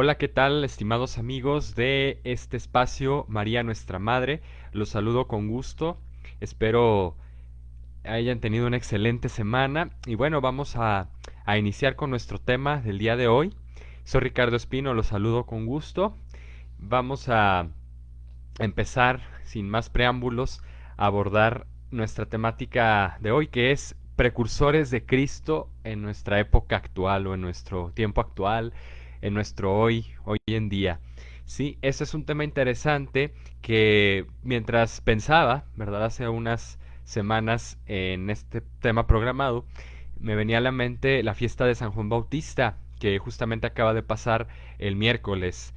Hola, ¿qué tal, estimados amigos de este espacio, María nuestra Madre? Los saludo con gusto. Espero hayan tenido una excelente semana. Y bueno, vamos a iniciar con nuestro tema del día de hoy. Soy Ricardo Espino, los saludo con gusto. Vamos a empezar, sin más preámbulos, a abordar nuestra temática de hoy, que es precursores de Cristo en nuestra época actual o en nuestro tiempo actual, en nuestro hoy en día. Sí, ese es un tema interesante que mientras pensaba, ¿verdad? Hace unas semanas en este tema programado, me venía a la mente la fiesta de San Juan Bautista, que justamente acaba de pasar el miércoles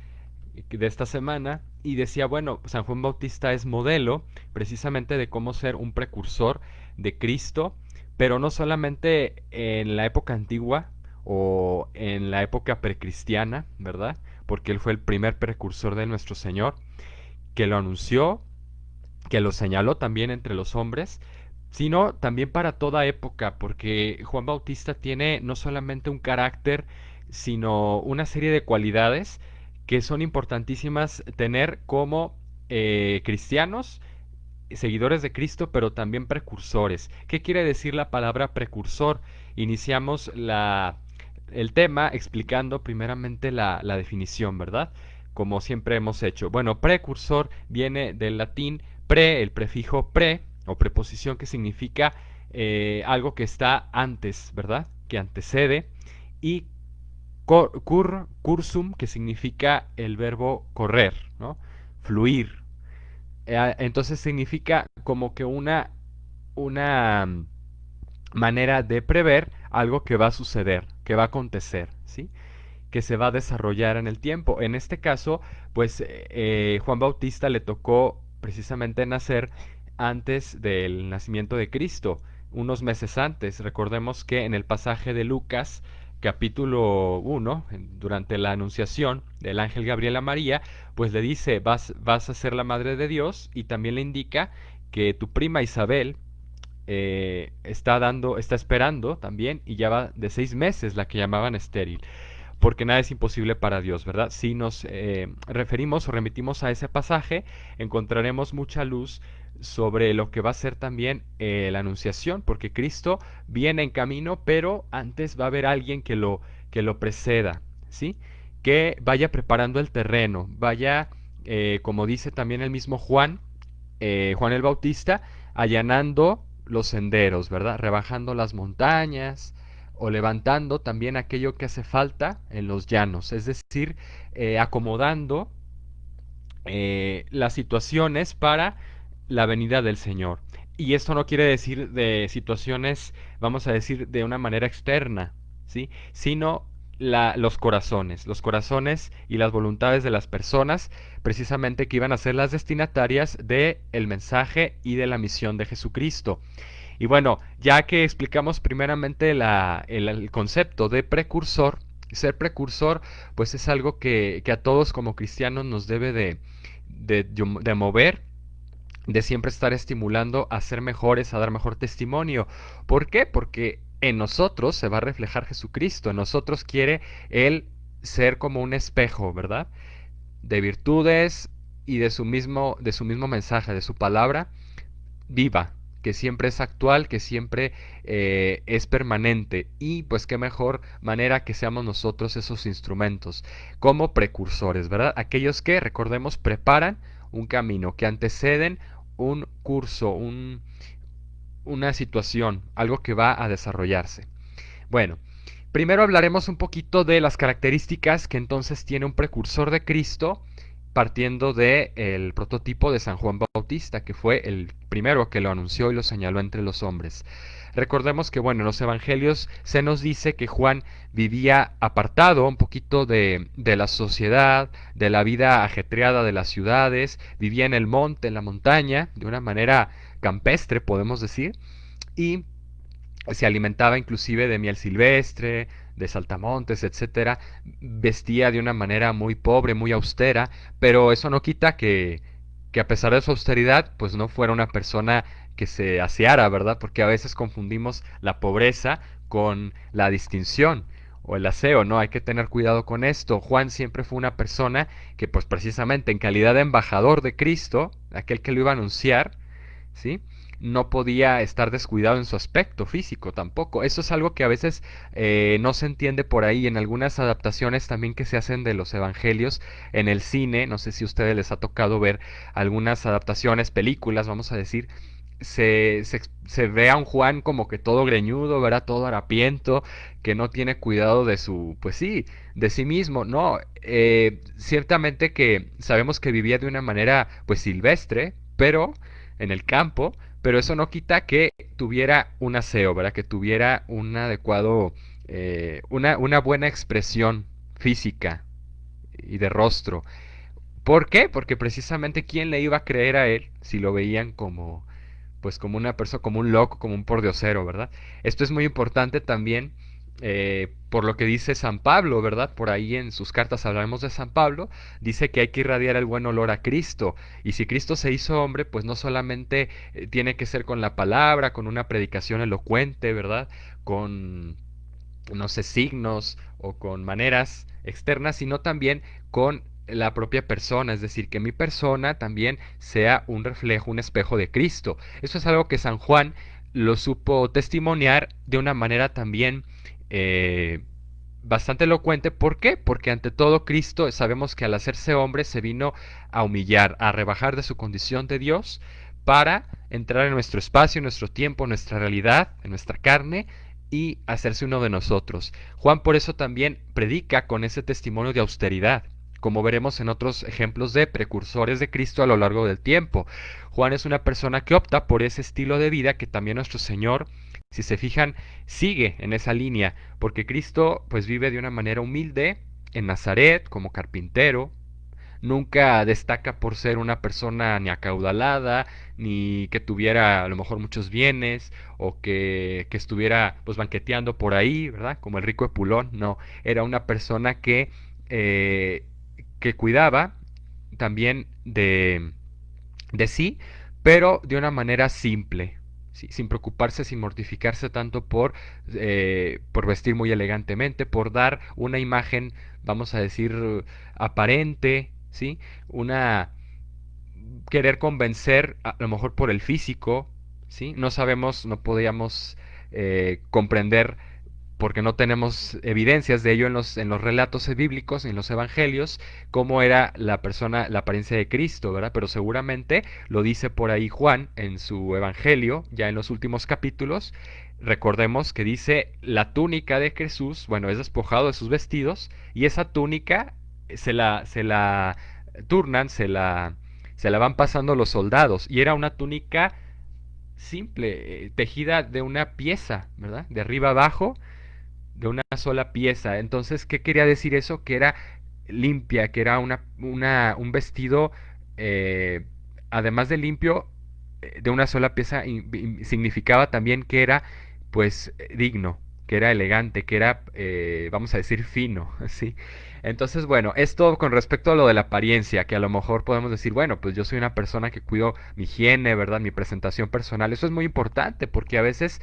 de esta semana y decía, bueno, San Juan Bautista es modelo precisamente de cómo ser un precursor de Cristo, pero no solamente en la época antigua o en la época precristiana, ¿verdad? Porque él fue el primer precursor de nuestro Señor, que lo anunció, que lo señaló también entre los hombres, sino también para toda época, porque Juan Bautista tiene no solamente un carácter, sino una serie de cualidades que son importantísimas tener como cristianos, seguidores de Cristo, pero también precursores. ¿Qué quiere decir la palabra precursor? Iniciamos el tema explicando primeramente la definición, ¿verdad? Como siempre hemos hecho. Bueno, precursor viene del latín pre, el prefijo pre, o preposición que significa algo que está antes, ¿verdad? Que antecede. Y cursum, que significa el verbo correr, ¿no? Fluir. Entonces significa como que una manera de prever algo que va a suceder, que va a acontecer, ¿sí? Que se va a desarrollar en el tiempo. En este caso, pues Juan Bautista le tocó precisamente nacer antes del nacimiento de Cristo, unos meses antes. Recordemos que en el pasaje de Lucas, capítulo 1, durante la anunciación del ángel Gabriel a María, pues le dice, vas a ser la madre de Dios, y también le indica que tu prima Isabel está esperando también, y ya va de 6 meses, la que llamaban estéril, porque nada es imposible para Dios, ¿verdad? Si nos referimos o remitimos a ese pasaje, encontraremos mucha luz sobre lo que va a ser también la anunciación, porque Cristo viene en camino, pero antes va a haber alguien que lo preceda, ¿sí? Que vaya preparando el terreno, vaya, como dice también el mismo Juan, Juan el Bautista, allanando los senderos, ¿verdad? Rebajando las montañas o levantando también aquello que hace falta en los llanos, es decir, acomodando las situaciones para la venida del Señor. Y esto no quiere decir de situaciones, vamos a decir, de una manera externa, ¿sí? Sino los corazones y las voluntades de las personas, precisamente que iban a ser las destinatarias del mensaje y de la misión de Jesucristo. Y bueno, ya que explicamos primeramente el concepto de precursor, ser precursor, pues es algo que a todos como cristianos nos debe de mover, de siempre estar estimulando a ser mejores, a dar mejor testimonio. ¿Por qué? Porque en nosotros se va a reflejar Jesucristo, en nosotros quiere Él ser como un espejo, ¿verdad? De virtudes y de su mismo mensaje, de su palabra viva, que siempre es actual, que siempre es permanente. Y pues qué mejor manera que seamos nosotros esos instrumentos, como precursores, ¿verdad? Aquellos que, recordemos, preparan un camino, que anteceden un curso, una situación, algo que va a desarrollarse. Bueno, primero hablaremos un poquito de las características que entonces tiene un precursor de Cristo, partiendo del prototipo de San Juan Bautista, que fue el primero que lo anunció y lo señaló entre los hombres. Recordemos que, bueno, en los evangelios se nos dice que Juan vivía apartado un poquito de la sociedad, de la vida ajetreada de las ciudades, vivía en el monte, en la montaña, de una manera campestre, podemos decir, y se alimentaba inclusive de miel silvestre, de saltamontes, etcétera. Vestía de una manera muy pobre, muy austera, pero eso no quita que a pesar de su austeridad, pues no fuera una persona que se aseara, ¿verdad? Porque a veces confundimos la pobreza con la distinción, o el aseo, ¿no? Hay que tener cuidado con esto. Juan siempre fue una persona que pues precisamente en calidad de embajador de Cristo, aquel que lo iba a anunciar, ¿sí? No podía estar descuidado en su aspecto físico tampoco. Eso es algo que a veces no se entiende por ahí en algunas adaptaciones también que se hacen de los evangelios en el cine. No sé si a ustedes les ha tocado ver algunas adaptaciones, películas, vamos a decir. Se ve a un Juan como que todo greñudo, ¿verdad? Todo harapiento, que no tiene cuidado de su, pues sí, de sí mismo. No, ciertamente que sabemos que vivía de una manera pues silvestre, pero en el campo, pero eso no quita que tuviera un aseo, ¿verdad? Que tuviera un adecuado, una buena expresión física y de rostro. ¿Por qué? Porque precisamente quién le iba a creer a él si lo veían como, pues como una persona, como un loco, como un pordiosero, ¿verdad? Esto es muy importante también por lo que dice San Pablo, ¿verdad? Por ahí en sus cartas hablaremos de San Pablo, dice que hay que irradiar el buen olor a Cristo. Y si Cristo se hizo hombre, pues no solamente tiene que ser con la palabra, con una predicación elocuente, ¿verdad? Con, no sé, signos o con maneras externas, sino también con la propia persona, es decir, que mi persona también sea un reflejo, un espejo de Cristo. Eso es algo que San Juan lo supo testimoniar de una manera también eh, bastante elocuente. ¿Por qué? Porque ante todo Cristo sabemos que al hacerse hombre se vino a humillar, a rebajar de su condición de Dios para entrar en nuestro espacio, en nuestro tiempo, en nuestra realidad, en nuestra carne y hacerse uno de nosotros. Juan por eso también predica con ese testimonio de austeridad, como veremos en otros ejemplos de precursores de Cristo a lo largo del tiempo. Juan es una persona que opta por ese estilo de vida que también nuestro Señor, si se fijan, sigue en esa línea, porque Cristo pues vive de una manera humilde en Nazaret como carpintero, nunca destaca por ser una persona ni acaudalada, ni que tuviera a lo mejor muchos bienes, o que estuviera pues banqueteando por ahí, ¿verdad? Como el rico Epulón, no, era una persona eh, que cuidaba también de sí, pero de una manera simple, ¿sí? Sin preocuparse, sin mortificarse tanto por vestir muy elegantemente, por dar una imagen, vamos a decir, aparente, ¿sí? Una querer convencer, a lo mejor por el físico, ¿sí? No sabemos, no podíamos comprender porque no tenemos evidencias de ello en los relatos bíblicos, en los evangelios, cómo era la persona, la apariencia de Cristo, ¿verdad? Pero seguramente lo dice por ahí Juan en su evangelio, ya en los últimos capítulos. Recordemos que dice la túnica de Jesús, bueno, es despojado de sus vestidos, y esa túnica se la turnan, se la van pasando los soldados, y era una túnica simple, tejida de una pieza, ¿verdad? De arriba abajo, de una sola pieza. Entonces, ¿qué quería decir eso? Que era limpia, que era un vestido, eh, además de limpio, de una sola pieza, significaba también que era, pues, digno, que era elegante, que era, vamos a decir, fino, ¿sí? Entonces, bueno, esto con respecto a lo de la apariencia, que a lo mejor podemos decir, bueno, pues yo soy una persona que cuido mi higiene, ¿verdad? Mi presentación personal. Eso es muy importante porque a veces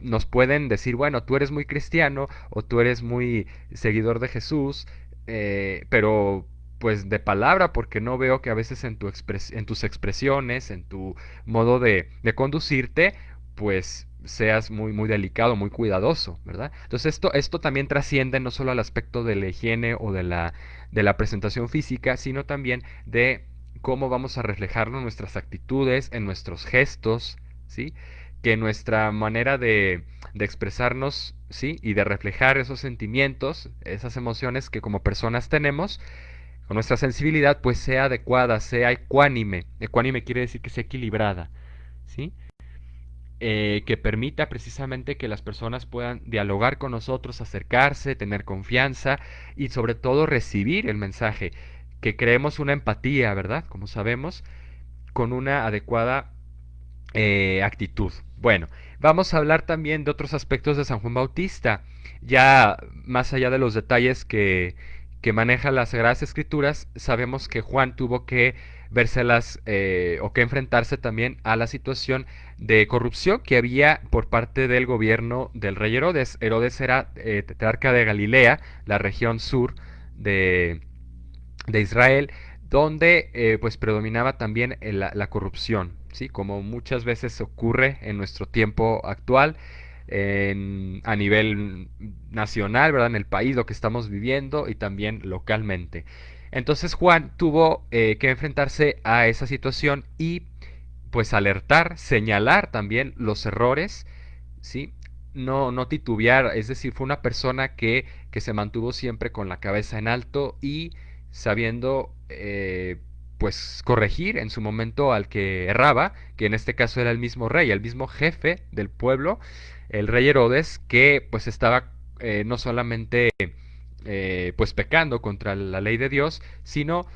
nos pueden decir, bueno, tú eres muy cristiano o tú eres muy seguidor de Jesús, pero pues de palabra, porque no veo que a veces en tus expresiones, en tu modo de conducirte, pues seas muy, muy delicado, muy cuidadoso, ¿verdad? Entonces esto también trasciende no solo al aspecto de la higiene o de la presentación física, sino también de cómo vamos a reflejarlo en nuestras actitudes, en nuestros gestos, ¿sí? Que nuestra manera de expresarnos, ¿sí? Y de reflejar esos sentimientos, esas emociones que como personas tenemos, con nuestra sensibilidad, pues sea adecuada, sea ecuánime. Ecuánime quiere decir que sea equilibrada, ¿sí? Que permita precisamente que las personas puedan dialogar con nosotros, acercarse, tener confianza y sobre todo recibir el mensaje, que creemos una empatía, ¿verdad? Como sabemos, con una adecuada actitud. Bueno, vamos a hablar también de otros aspectos de San Juan Bautista, ya más allá de los detalles que maneja las Sagradas Escrituras, sabemos que Juan tuvo que vérselas o que enfrentarse también a la situación de corrupción que había por parte del gobierno del rey Herodes. Herodes era tetrarca de Galilea, la región sur de, de Israel, donde pues predominaba también la corrupción, ¿sí? Como muchas veces ocurre en nuestro tiempo actual, a nivel nacional, ¿verdad? En el país, lo que estamos viviendo y también localmente. Entonces Juan tuvo que enfrentarse a esa situación y pues alertar, señalar también los errores, ¿sí? No titubear, es decir, fue una persona que se mantuvo siempre con la cabeza en alto y sabiendo pues corregir en su momento al que erraba, que en este caso era el mismo rey, el mismo jefe del pueblo, el rey Herodes, que pues estaba no solamente pues pecando contra la ley de Dios, sino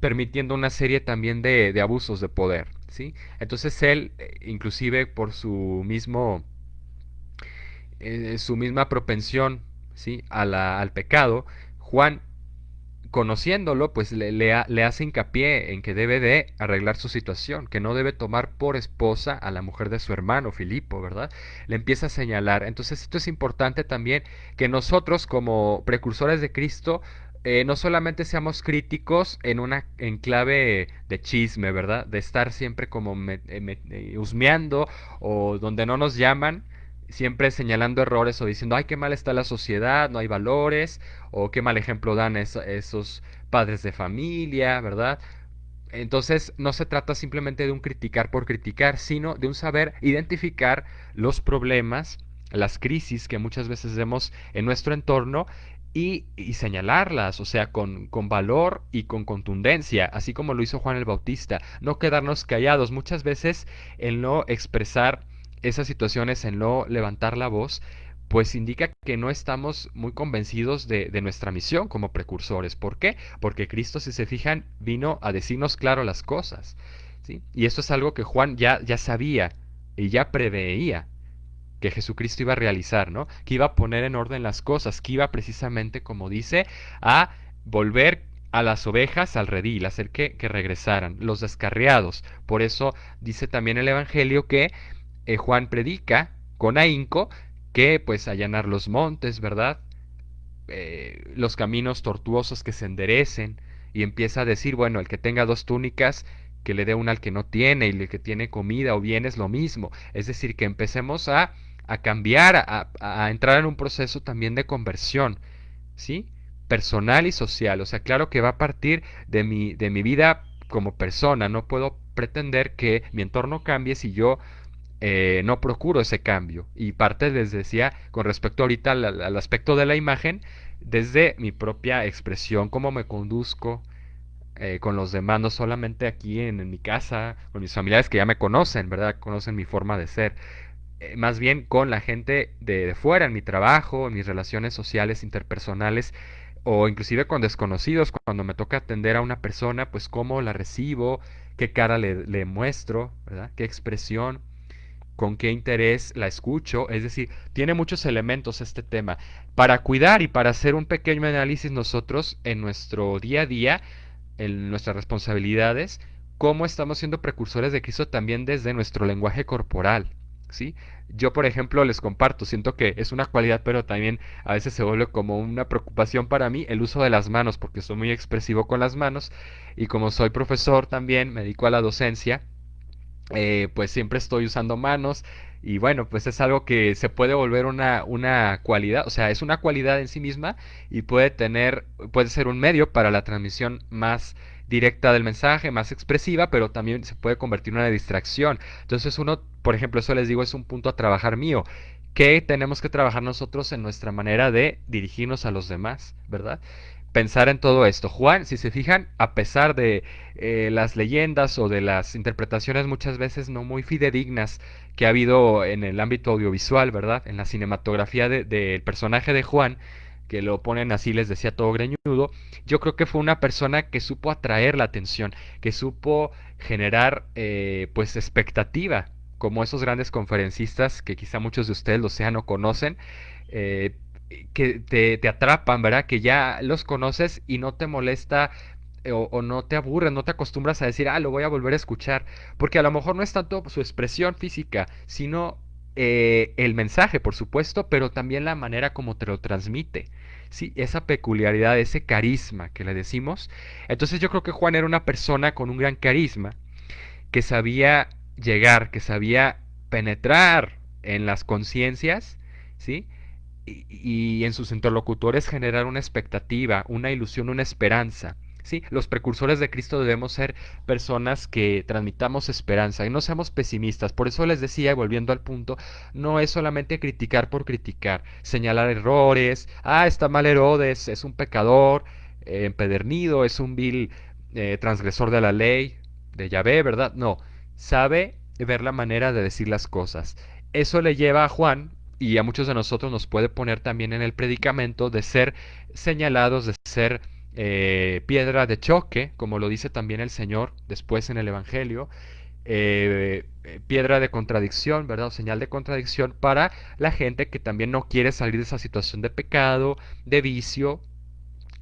permitiendo una serie también de abusos de poder, ¿sí? Entonces él, inclusive por su misma propensión, ¿sí? Al pecado, Juan, conociéndolo, pues le hace hincapié en que debe de arreglar su situación, que no debe tomar por esposa a la mujer de su hermano Filipo, ¿verdad? Le empieza a señalar. Entonces esto es importante también que nosotros como precursores de Cristo no solamente seamos críticos en una enclave de chisme, ¿verdad? De estar siempre como husmeando o donde no nos llaman, siempre señalando errores o diciendo, ay, qué mal está la sociedad, no hay valores, o qué mal ejemplo dan esos padres de familia, ¿verdad? Entonces no se trata simplemente de un criticar por criticar, sino de un saber identificar los problemas, las crisis que muchas veces vemos en nuestro entorno y señalarlas, o sea, con valor y con contundencia, así como lo hizo Juan el Bautista. No quedarnos callados. Muchas veces el no expresar esas situaciones, el no levantar la voz, pues indica que no estamos muy convencidos de nuestra misión como precursores. ¿Por qué? Porque Cristo, si se fijan, vino a decirnos claro las cosas, ¿sí? Y esto es algo que Juan ya sabía y ya preveía que Jesucristo iba a realizar, ¿no? Que iba a poner en orden las cosas, que iba precisamente, como dice, a volver a las ovejas al redil, hacer que regresaran, los descarriados. Por eso dice también el Evangelio que Juan predica con ahínco que pues allanar los montes, ¿verdad? Los caminos tortuosos que se enderecen y empieza a decir, bueno, el que tenga dos túnicas, que le dé una al que no tiene y el que tiene comida o bienes lo mismo. Es decir, que empecemos a cambiar, a entrar en un proceso también de conversión, ¿sí? Personal y social. O sea, claro que va a partir de mi vida como persona. No puedo pretender que mi entorno cambie si yo no procuro ese cambio. Y parte, les decía, con respecto ahorita al aspecto de la imagen, desde mi propia expresión, cómo me conduzco con los demás, no solamente aquí en mi casa, con mis familiares que ya me conocen, ¿verdad? Conocen mi forma de ser. Más bien con la gente de fuera, en mi trabajo, en mis relaciones sociales, interpersonales, o inclusive con desconocidos, cuando me toca atender a una persona, pues cómo la recibo, qué cara le muestro, ¿verdad? Qué expresión, con qué interés la escucho, es decir, tiene muchos elementos este tema. Para cuidar y para hacer un pequeño análisis nosotros en nuestro día a día, en nuestras responsabilidades, cómo estamos siendo precursores de Cristo también desde nuestro lenguaje corporal, ¿sí? Yo, por ejemplo, les comparto, siento que es una cualidad, pero también a veces se vuelve como una preocupación para mí el uso de las manos, porque soy muy expresivo con las manos y como soy profesor también, me dedico a la docencia, pues siempre estoy usando manos y bueno, pues es algo que se puede volver una cualidad, o sea, es una cualidad en sí misma y puede ser un medio para la transmisión más directa del mensaje, más expresiva, pero también se puede convertir en una distracción. Entonces uno, por ejemplo, eso les digo, es un punto a trabajar mío. ¿Qué tenemos que trabajar nosotros en nuestra manera de dirigirnos a los demás, verdad? Pensar en todo esto. Juan, si se fijan, a pesar de las leyendas o de las interpretaciones muchas veces no muy fidedignas que ha habido en el ámbito audiovisual, ¿verdad? En la cinematografía del personaje de Juan, que lo ponen así, les decía, todo greñudo, yo creo que fue una persona que supo atraer la atención, que supo generar pues expectativa, como esos grandes conferencistas que quizá muchos de ustedes lo sean o conocen, que te atrapan, ¿verdad? Que ya los conoces y no te molesta o no te aburres, no te acostumbras a decir, lo voy a volver a escuchar, porque a lo mejor no es tanto su expresión física, sino el mensaje, por supuesto, pero también la manera como te lo transmite. Sí, esa peculiaridad, ese carisma que le decimos. Entonces yo creo que Juan era una persona con un gran carisma, que sabía llegar, que sabía penetrar en las conciencias, ¿sí? Y en sus interlocutores generar una expectativa, una ilusión, una esperanza. Sí, los precursores de Cristo debemos ser personas que transmitamos esperanza y no seamos pesimistas. Por eso les decía, volviendo al punto, no es solamente criticar por criticar, señalar errores, está mal Herodes, es un pecador, empedernido, es un vil transgresor de la ley, de Yahvé, ¿verdad? No, sabe ver la manera de decir las cosas. Eso le lleva a Juan, y a muchos de nosotros nos puede poner también en el predicamento de ser señalados, de ser piedra de choque, como lo dice también el Señor después en el Evangelio, piedra de contradicción, ¿verdad? O señal de contradicción para la gente que también no quiere salir de esa situación de pecado, de vicio.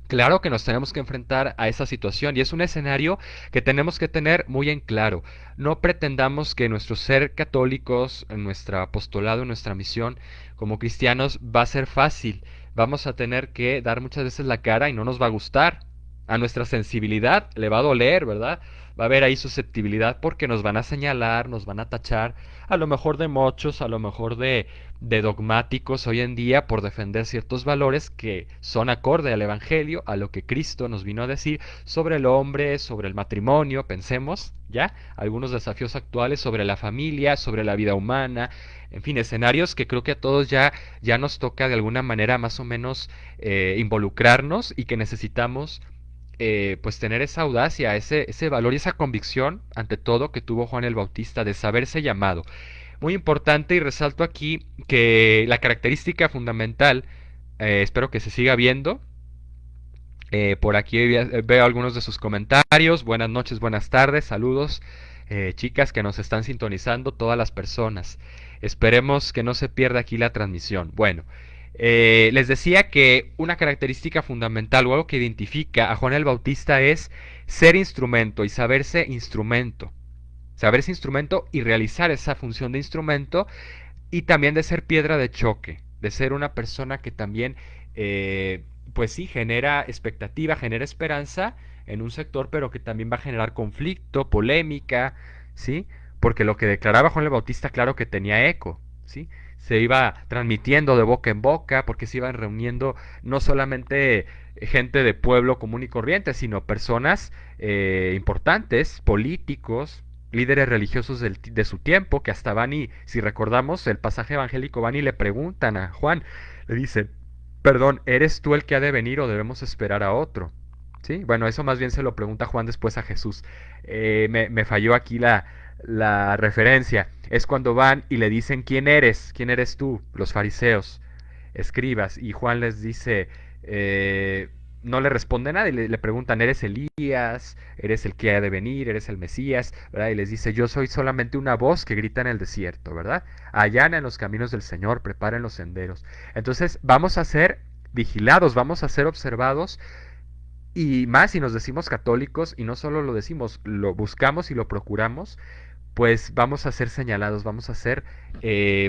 Claro que nos tenemos que enfrentar a esa situación y es un escenario que tenemos que tener muy en claro. No pretendamos que nuestro ser católicos, en nuestro apostolado, en nuestra misión como cristianos va a ser fácil. Vamos a tener que dar muchas veces la cara y no nos va a gustar. A nuestra sensibilidad le va a doler, ¿verdad? Va a haber ahí susceptibilidad porque nos van a señalar, nos van a tachar, a lo mejor de mochos, a lo mejor de dogmáticos hoy en día por defender ciertos valores que son acorde al Evangelio, a lo que Cristo nos vino a decir sobre el hombre, sobre el matrimonio, pensemos, ¿ya? Algunos desafíos actuales sobre la familia, sobre la vida humana, en fin, escenarios que creo que a todos ya nos toca de alguna manera más o menos involucrarnos y que necesitamos pues tener esa audacia, ese valor y esa convicción, ante todo, que tuvo Juan el Bautista de saberse llamado. Muy importante y resalto aquí que la característica fundamental, espero que se siga viendo. Por aquí veo algunos de sus comentarios. Buenas noches, buenas tardes, saludos, chicas que nos están sintonizando, todas las personas. Esperemos que no se pierda aquí la transmisión. Bueno, les decía que una característica fundamental o algo que identifica a Juan el Bautista es ser instrumento y saberse instrumento. Saberse instrumento y realizar esa función de instrumento y también de ser piedra de choque, de ser una persona que también, pues sí, genera expectativa, genera esperanza en un sector, pero que también va a generar conflicto, polémica, ¿sí? Porque lo que declaraba Juan el Bautista, claro que tenía eco, ¿sí? Se iba transmitiendo de boca en boca, porque se iban reuniendo no solamente gente de pueblo común y corriente, sino personas importantes, políticos, líderes religiosos de su tiempo, que hasta van y, si recordamos el pasaje evangélico, van y le preguntan a Juan, le dicen, perdón, ¿eres tú el que ha de venir o debemos esperar a otro? ¿Sí? Bueno, eso más bien se lo pregunta Juan después a Jesús. Me falló aquí la referencia. Es cuando van y le dicen, quién eres tú, los fariseos, escribas, y Juan les dice, no le responde nada y le preguntan, ¿eres Elías? ¿Eres el que ha de venir? ¿Eres el Mesías? ¿Verdad? Y les dice, yo soy solamente una voz que grita en el desierto, ¿verdad? Allanen los caminos del Señor, preparen los senderos. Entonces vamos a ser vigilados, vamos a ser observados y más si nos decimos católicos y no solo lo decimos, lo buscamos y lo procuramos, pues vamos a ser señalados, vamos a ser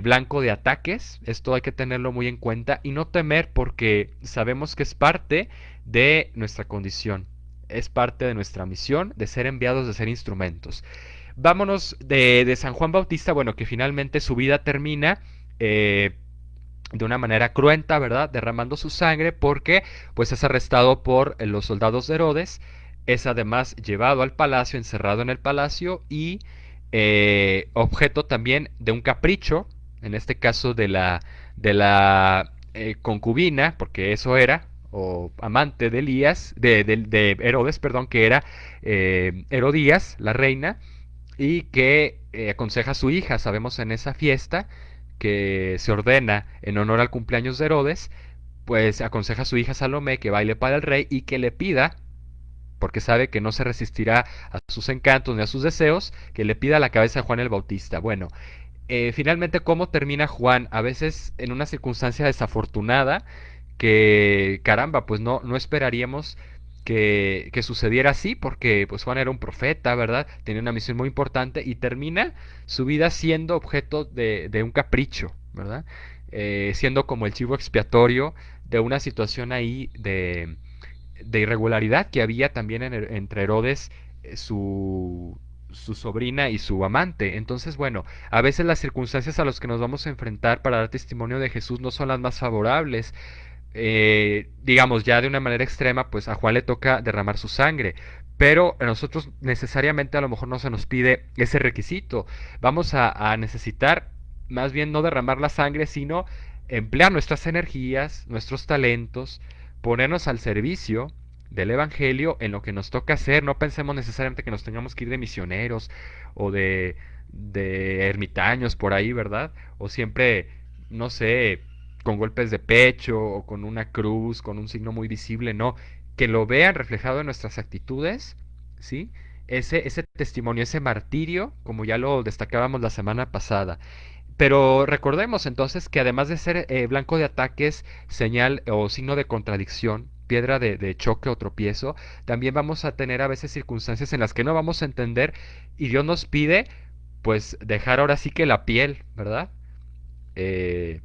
blanco de ataques. Esto hay que tenerlo muy en cuenta y no temer porque sabemos que es parte de nuestra condición, es parte de nuestra misión de ser enviados, de ser instrumentos. Vámonos de San Juan Bautista, bueno, que finalmente su vida termina de una manera cruenta, ¿verdad? Derramando su sangre porque pues es arrestado por los soldados de Herodes, es además llevado al palacio, encerrado en el palacio y objeto también de un capricho, en este caso de la concubina, porque eso era, o amante de Elías, de Herodes, perdón, que era Herodías, la reina, y que aconseja a su hija, sabemos en esa fiesta, que se ordena en honor al cumpleaños de Herodes, pues aconseja a su hija Salomé que baile para el rey y que le pida, porque sabe que no se resistirá a sus encantos ni a sus deseos, que le pida la cabeza a Juan el Bautista. Bueno, finalmente, ¿cómo termina Juan? A veces en una circunstancia desafortunada que, caramba, pues no esperaríamos que sucediera así, porque pues Juan era un profeta, ¿verdad? Tenía una misión muy importante y termina su vida siendo objeto de un capricho, ¿verdad? Siendo como el chivo expiatorio de una situación ahí de irregularidad que había también entre Herodes, su sobrina y su amante. Entonces, bueno, a veces las circunstancias a las que nos vamos a enfrentar para dar testimonio de Jesús no son las más favorables. Digamos, ya de una manera extrema, pues a Juan le toca derramar su sangre. Pero a nosotros necesariamente a lo mejor no se nos pide ese requisito. Vamos a necesitar más bien no derramar la sangre, sino emplear nuestras energías, nuestros talentos, ponernos al servicio del Evangelio en lo que nos toca hacer. No pensemos necesariamente que nos tengamos que ir de misioneros o de ermitaños por ahí, ¿verdad? O siempre, no sé, con golpes de pecho o con una cruz, con un signo muy visible, no. Que lo vean reflejado en nuestras actitudes, ¿sí? Ese testimonio, ese martirio, como ya lo destacábamos la semana pasada. Pero recordemos entonces que además de ser blanco de ataques, señal o signo de contradicción, piedra de choque o tropiezo, también vamos a tener a veces circunstancias en las que no vamos a entender y Dios nos pide pues dejar ahora sí que la piel, ¿verdad? Eh,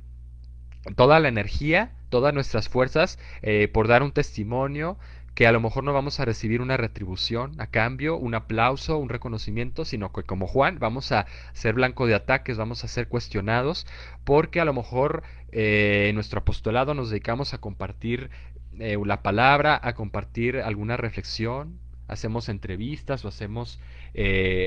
Toda la energía, todas nuestras fuerzas por dar un testimonio que a lo mejor no vamos a recibir una retribución a cambio, un aplauso, un reconocimiento, sino que como Juan vamos a ser blanco de ataques, vamos a ser cuestionados, porque a lo mejor en nuestro apostolado nos dedicamos a compartir la palabra, a compartir alguna reflexión, hacemos entrevistas o hacemos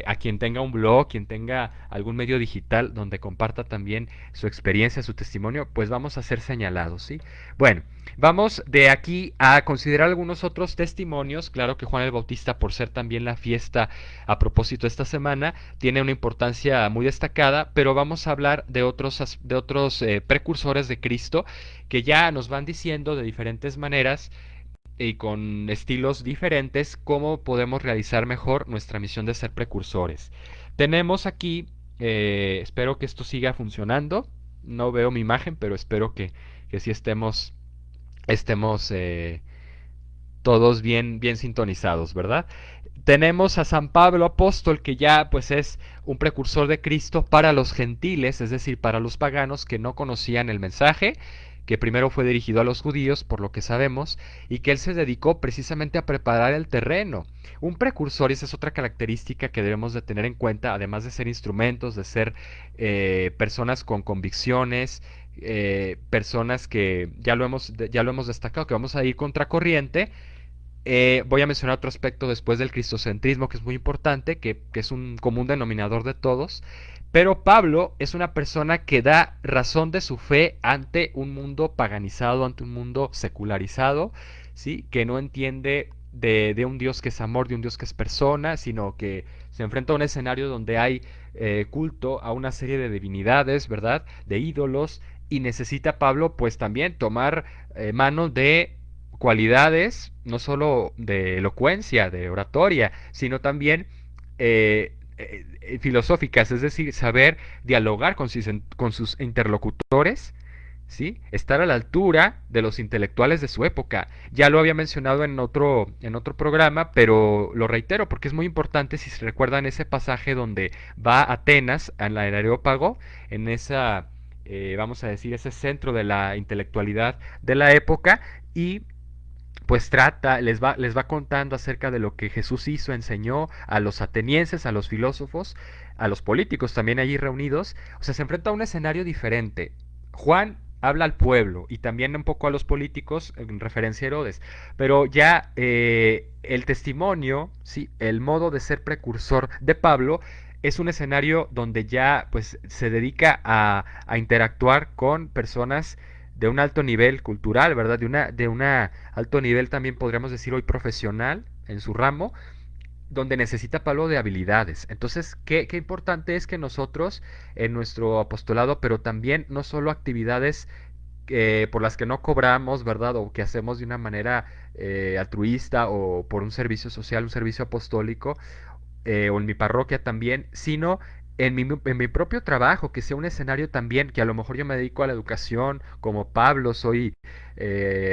a quien tenga un blog, quien tenga algún medio digital donde comparta también su experiencia, su testimonio, pues vamos a ser señalados, ¿sí? Bueno, vamos de aquí a considerar algunos otros testimonios. Claro que Juan el Bautista, por ser también la fiesta a propósito esta semana, tiene una importancia muy destacada, pero vamos a hablar de otros precursores de Cristo que ya nos van diciendo de diferentes maneras y con estilos diferentes cómo podemos realizar mejor nuestra misión de ser precursores. Tenemos aquí, espero que esto siga funcionando. No veo mi imagen, pero espero que sí estemos todos bien sintonizados, ¿verdad? Tenemos a San Pablo apóstol, que ya pues es un precursor de Cristo para los gentiles, es decir, para los paganos que no conocían el mensaje, que primero fue dirigido a los judíos, por lo que sabemos, y que él se dedicó precisamente a preparar el terreno. Un precursor, y esa es otra característica que debemos de tener en cuenta, además de ser instrumentos, de ser personas con convicciones, personas que ya lo hemos destacado, que vamos a ir contracorriente. Voy a mencionar otro aspecto después del cristocentrismo que es muy importante, que es un común denominador de todos. Pero Pablo es una persona que da razón de su fe ante un mundo paganizado, ante un mundo secularizado, ¿sí? Que no entiende de un Dios que es amor, de un Dios que es persona, sino que se enfrenta a un escenario donde hay culto a una serie de divinidades, ¿verdad? De ídolos, y necesita Pablo pues también tomar mano de cualidades no solo de elocuencia, de oratoria, sino también filosóficas, es decir, saber dialogar con sus interlocutores, ¿sí? Estar a la altura de los intelectuales de su época. Ya lo había mencionado en otro programa, pero lo reitero porque es muy importante si se recuerdan ese pasaje donde va a Atenas, en el Areópago, en esa, vamos a decir, ese centro de la intelectualidad de la época, y pues les va contando acerca de lo que Jesús hizo, enseñó a los atenienses, a los filósofos, a los políticos también allí reunidos. O sea, se enfrenta a un escenario diferente. Juan habla al pueblo y también un poco a los políticos en referencia a Herodes, pero ya el testimonio, sí, el modo de ser precursor de Pablo es un escenario donde ya pues se dedica a interactuar con personas de un alto nivel cultural, ¿verdad? De una alto nivel también podríamos decir hoy profesional en su ramo, donde necesita Pablo de habilidades. Entonces, qué importante es que nosotros en nuestro apostolado, pero también no solo actividades por las que no cobramos, ¿verdad? O que hacemos de una manera altruista o por un servicio social, un servicio apostólico, o en mi parroquia también, sino en mi propio trabajo, que sea un escenario también, que a lo mejor yo me dedico a la educación, como Pablo, soy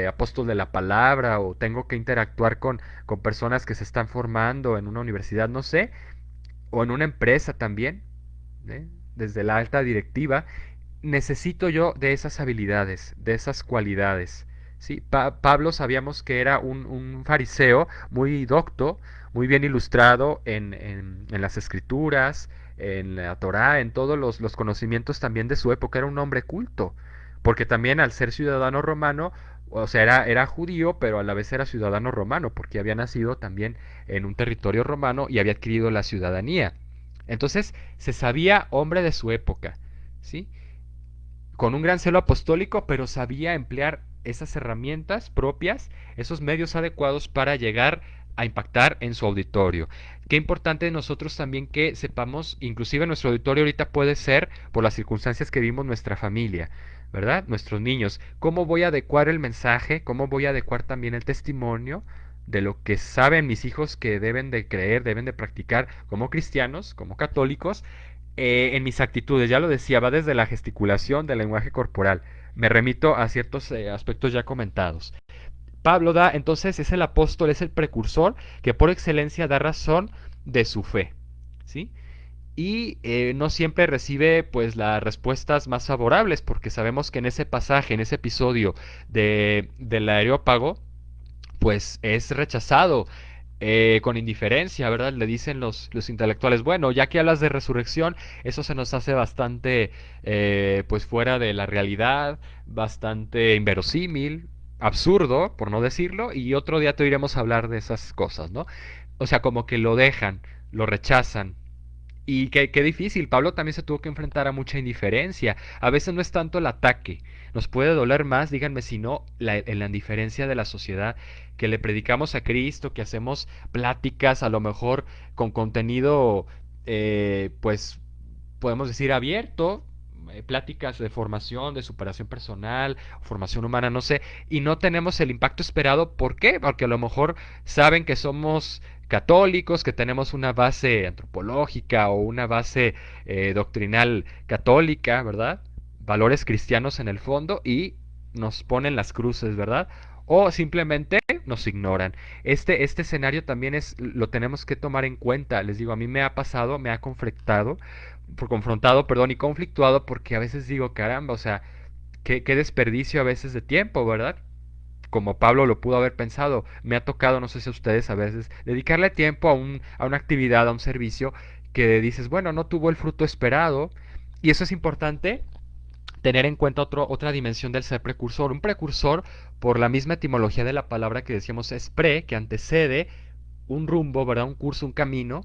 apóstol de la palabra, o tengo que interactuar con personas que se están formando en una universidad, no sé, o en una empresa también, ¿eh? Desde la alta directiva, necesito yo de esas habilidades, de esas cualidades. ¿Sí? Pablo sabíamos que era un fariseo muy docto, muy bien ilustrado en las escrituras, en la Torá, en todos los conocimientos también de su época. Era un hombre culto, porque también al ser ciudadano romano, o sea, era judío, pero a la vez era ciudadano romano, porque había nacido también en un territorio romano y había adquirido la ciudadanía. Entonces, se sabía hombre de su época, ¿sí? Con un gran celo apostólico, pero sabía emplear esas herramientas propias, esos medios adecuados para llegar a impactar en su auditorio. Qué importante nosotros también que sepamos, inclusive nuestro auditorio ahorita puede ser por las circunstancias que vimos nuestra familia, ¿verdad? Nuestros niños. ¿Cómo voy a adecuar el mensaje? ¿Cómo voy a adecuar también el testimonio de lo que saben mis hijos que deben de creer, deben de practicar como cristianos, como católicos, en mis actitudes? Ya lo decía, va desde la gesticulación, del lenguaje corporal. Me remito a ciertos aspectos ya comentados. Pablo da, entonces, es el apóstol, es el precursor que por excelencia da razón de su fe, ¿sí? Y no siempre recibe pues las respuestas más favorables, porque sabemos que en ese pasaje, en ese episodio del Areópago, pues es rechazado con indiferencia, ¿verdad? Le dicen los intelectuales, bueno, ya que hablas de resurrección, eso se nos hace bastante, pues fuera de la realidad, bastante inverosímil, absurdo, por no decirlo, y otro día te iremos a hablar de esas cosas, ¿no? O sea, como que lo dejan, lo rechazan, y qué difícil, Pablo también se tuvo que enfrentar a mucha indiferencia. A veces no es tanto el ataque, nos puede doler más, díganme si no, en la indiferencia de la sociedad, que le predicamos a Cristo, que hacemos pláticas a lo mejor con contenido, pues podemos decir abierto, pláticas de formación, de superación personal, formación humana, no sé, y no tenemos el impacto esperado. ¿Por qué? Porque a lo mejor saben que somos católicos, que tenemos una base antropológica o una base doctrinal católica, ¿verdad? Valores cristianos en el fondo y nos ponen las cruces, ¿verdad? O simplemente nos ignoran. Este escenario también lo tenemos que tomar en cuenta. Les digo, a mí me ha pasado, me ha confrontado, perdón, y conflictuado, porque a veces digo, caramba, o sea, qué desperdicio a veces de tiempo, ¿verdad? Como Pablo lo pudo haber pensado. Me ha tocado, no sé si a ustedes a veces, dedicarle tiempo a una actividad, a un servicio que dices, bueno, no tuvo el fruto esperado. Y eso es importante tener en cuenta otra dimensión del ser precursor. Un precursor, por la misma etimología de la palabra que decíamos, es pre, que antecede un rumbo, ¿verdad? Un curso, un camino,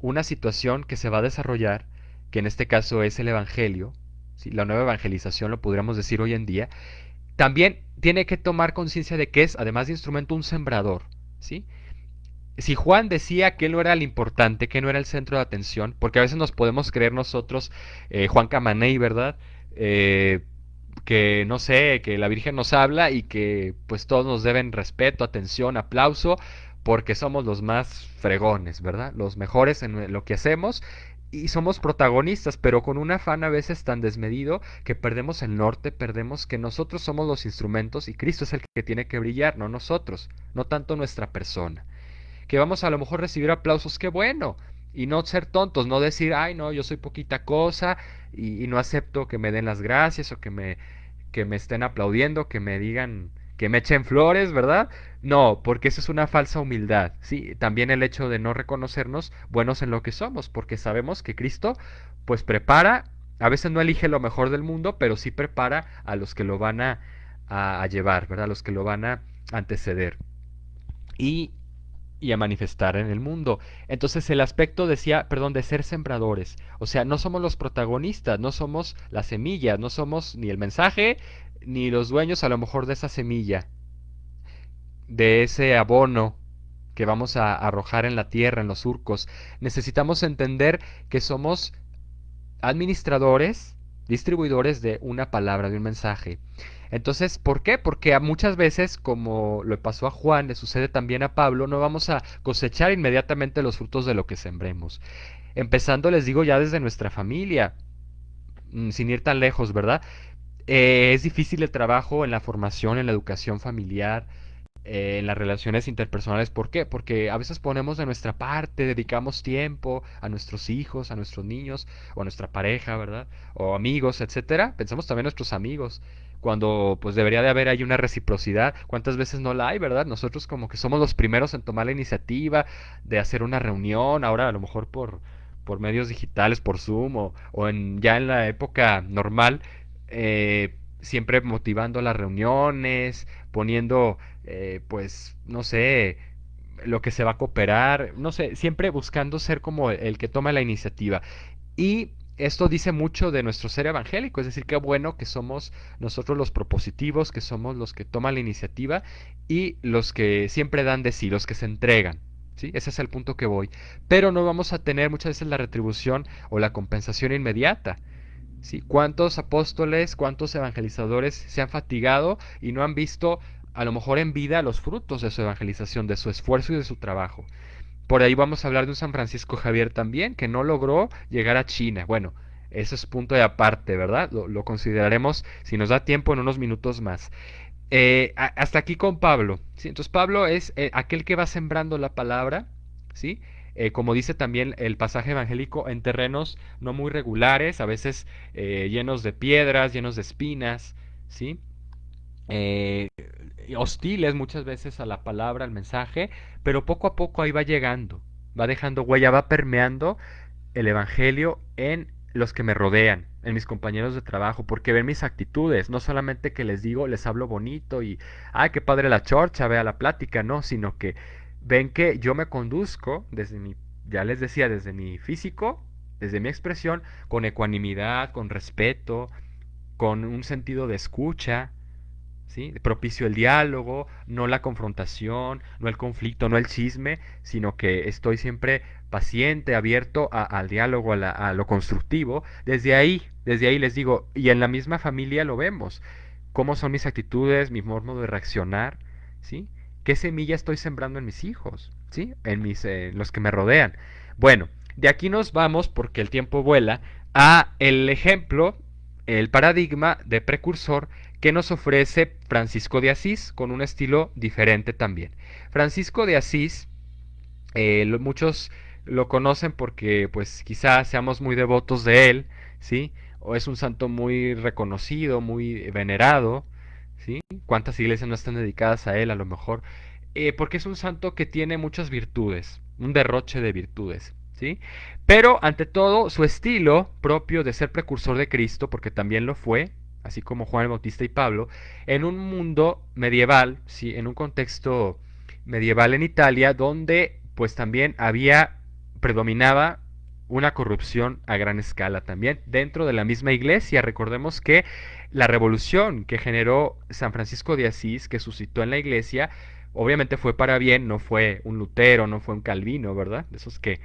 una situación que se va a desarrollar, que en este caso es el Evangelio, ¿sí? La nueva evangelización, lo podríamos decir hoy en día. También tiene que tomar conciencia de que es, además de instrumento, un sembrador, ¿sí? Si Juan decía que él no era el importante, que no era el centro de atención, porque a veces nos podemos creer nosotros, Juan Camaney, ¿verdad? Eh, que no sé, que la Virgen nos habla y que pues todos nos deben respeto, atención, aplauso, porque somos los más fregones, ¿verdad? Los mejores en lo que hacemos y somos protagonistas, pero con un afán a veces tan desmedido que perdemos el norte, perdemos que nosotros somos los instrumentos y Cristo es el que tiene que brillar, no nosotros, no tanto nuestra persona. Que vamos a lo mejor recibir aplausos, qué bueno, y no ser tontos, no decir, ay no, yo soy poquita cosa y no acepto que me den las gracias o que me estén aplaudiendo, que me digan, que me echen flores, ¿verdad? No, porque eso es una falsa humildad, ¿sí? También el hecho de no reconocernos buenos en lo que somos, porque sabemos que Cristo, pues prepara, a veces no elige lo mejor del mundo, pero sí prepara a los que lo van a llevar, ¿verdad? A los que lo van a anteceder. Y a manifestar en el mundo. Entonces el aspecto decía, perdón, de ser sembradores. O sea, no somos los protagonistas, no somos las semillas, no somos ni el mensaje, ni los dueños a lo mejor de esa semilla, de ese abono que vamos a arrojar en la tierra, en los surcos. Necesitamos entender que somos administradores, distribuidores de una palabra, de un mensaje. Entonces, ¿por qué? Porque a muchas veces, como le pasó a Juan, le sucede también a Pablo, no vamos a cosechar inmediatamente los frutos de lo que sembremos. Empezando, les digo, ya desde nuestra familia, sin ir tan lejos, ¿verdad? Es difícil el trabajo en la formación, en la educación familiar, en las relaciones interpersonales. ¿Por qué? Porque a veces ponemos de nuestra parte, dedicamos tiempo a nuestros hijos, a nuestros niños, o a nuestra pareja, ¿verdad? O amigos, etcétera. Pensamos también en nuestros amigos. Cuando pues debería de haber ahí una reciprocidad, ¿cuántas veces no la hay, verdad? Nosotros como que somos los primeros en tomar la iniciativa de hacer una reunión, ahora a lo mejor por medios digitales, por Zoom, ya en la época normal, siempre motivando las reuniones, poniendo pues, no sé, lo que se va a cooperar, no sé, siempre buscando ser como el que toma la iniciativa. Y esto dice mucho de nuestro ser evangélico, es decir, qué bueno que somos nosotros los propositivos, que somos los que toman la iniciativa y los que siempre dan de sí, los que se entregan. ¿Sí? Ese es el punto que voy. Pero no vamos a tener muchas veces la retribución o la compensación inmediata. ¿Sí? ¿Cuántos apóstoles, cuántos evangelizadores se han fatigado y no han visto a lo mejor en vida los frutos de su evangelización, de su esfuerzo y de su trabajo? Por ahí vamos a hablar de un San Francisco Javier también, que no logró llegar a China. Bueno, eso es punto de aparte, ¿verdad? Lo consideraremos, si nos da tiempo, en unos minutos más. Hasta aquí con Pablo. ¿Sí? Entonces Pablo es aquel que va sembrando la palabra, ¿sí? Como dice también el pasaje evangélico, en terrenos no muy regulares, a veces llenos de piedras, llenos de espinas, ¿sí? Eh, Hostiles muchas veces a la palabra, al mensaje, pero poco a poco ahí va llegando, va dejando huella, va permeando el evangelio en los que me rodean, en mis compañeros de trabajo, porque ven mis actitudes, no solamente que les digo, les hablo bonito y, ay, qué padre la chorcha, vea la plática, no, sino que ven que yo me conduzco desde mi, ya les decía, desde mi físico, desde mi expresión, con ecuanimidad, con respeto, con un sentido de escucha, ¿sí? Propicio el diálogo, no la confrontación, no el conflicto, no el chisme, sino que estoy siempre paciente, abierto al diálogo, a lo constructivo. Desde ahí les digo, y en la misma familia lo vemos, cómo son mis actitudes, mi modo de reaccionar, ¿sí? ¿Qué semilla estoy sembrando en mis hijos, ¿sí? Los que me rodean. Bueno, de aquí nos vamos, porque el tiempo vuela, a el ejemplo, el paradigma de precursor que nos ofrece Francisco de Asís con un estilo diferente también. Francisco de Asís, muchos lo conocen porque pues quizás seamos muy devotos de él, ¿sí? O es un santo muy reconocido, muy venerado, ¿sí? ¿Cuántas iglesias no están dedicadas a él a lo mejor? Porque es un santo que tiene muchas virtudes, un derroche de virtudes, ¿sí? Pero ante todo su estilo propio de ser precursor de Cristo, porque también lo fue, así como Juan el Bautista y Pablo, en un mundo medieval, ¿sí? En un contexto medieval en Italia, donde pues también predominaba una corrupción a gran escala también dentro de la misma iglesia. Recordemos que la revolución que generó San Francisco de Asís, que suscitó en la iglesia, obviamente fue para bien, no fue un Lutero, no fue un Calvino, ¿verdad? De esos que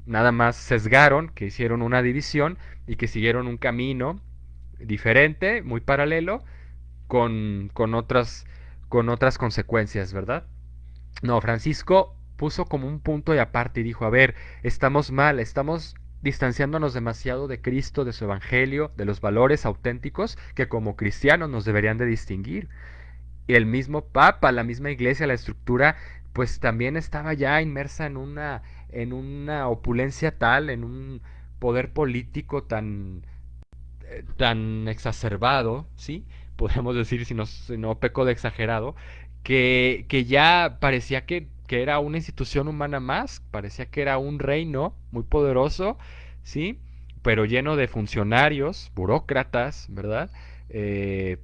nada más sesgaron, que hicieron una división y que siguieron un camino diferente, muy paralelo, con otras consecuencias, ¿verdad? No, Francisco puso como un punto de aparte y dijo, a ver, estamos mal, estamos distanciándonos demasiado de Cristo, de su Evangelio, de los valores auténticos que como cristianos nos deberían de distinguir. Y el mismo Papa, la misma iglesia, la estructura, pues también estaba ya inmersa en una opulencia tal, en un poder político tan exacerbado, ¿sí? Podemos decir, si no peco de exagerado, que ya parecía que era una institución humana más, parecía que era un reino muy poderoso, ¿sí? Pero lleno de funcionarios, burócratas, ¿verdad?